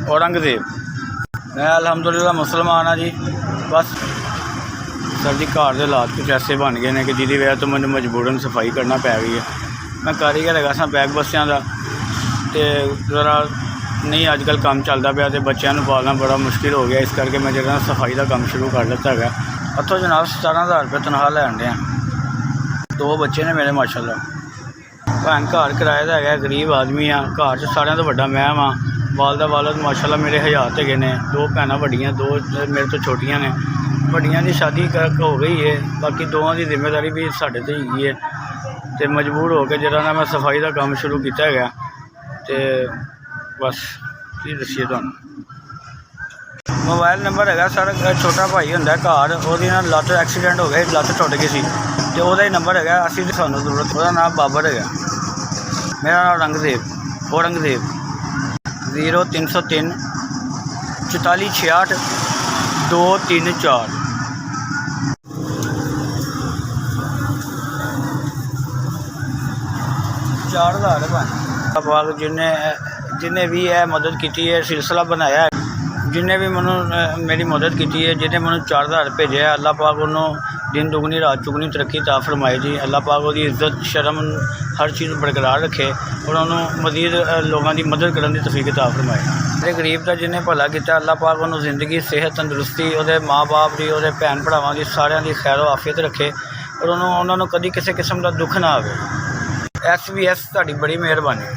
औरंगजेब मैं अलहमदुलिल्लाह मुसलमान हाँ जी। बस सर जी घर के हालात कुछ ऐसे बन गए हैं कि जिसकी वजह तो मैंने मजबूरन सफाई करना पै गई है। मैं कारीगर है सा बैग बस्सियां का, तो ज़रा नहीं अजकल काम चलता पाया तो बच्चों पालना बड़ा मुश्किल हो गया। इस करके मैं जो सफाई का काम शुरू कर दिता है। इतों जनाब 17,000 रुपये तनख्वाह लैन रहे हैं। 2 बच्चे ने मेरे माशाल्लाह। भैन घर किराए का है, गरीब आदमी हाँ। घर च सारिਆਂ तो वड्डा मैं हाँ। वालद माशाल्लाह मेरे हयात है ने। 2 भैन वड्डियां, 2 मेरे तो छोटियां ने। वड्डियां की शादी हो गई है, बाकी दोवां की जिम्मेदारी भी साढ़े ते ही है। तो मजबूर हो के जरा मैं सफाई का काम शुरू किया है। तो बस की दसीए तुहानूं। मोबाइल नंबर है सर, छोटा भाई होंगे घर, वो लत्त एक्सीडेंट हो गया, लत्त टुट गई सी, तो वह ही नंबर है। असी सानूं जरूरत, वह नाम बाबर है। मेरा नाम औरंगजेब 0303 44 66 234। पाक जिन्हें भी है मदद की है, सिलसिला बनाया है, जिन्हें भी मेरी मदद की है, जिन्हें मैं 4,000 भेजे है, अल्लाह पाक उन्होंने दिन दुगनी रात चुगनी तरक्की ता फरमाए जी। अल्लाह पाक वो इज्जत शर्म हर चीज़ बरकरार रखे और उन्होंने मज़ीद लोगों की मदद करने की तौफीक अता फरमाए। मेरे गरीब का जिन्हें भला किया, अल्लाह पाक उन्होंने जिंदगी सेहत तंदुरुस्ती, वो माँ बाप की, वो भैन भरावां की, सारिਆਂ की खैर आफियत रखे और उन्होंने कभी किसी किस्म का दुख ना आए। SBS तुहाडी बड़ी मेहरबानी।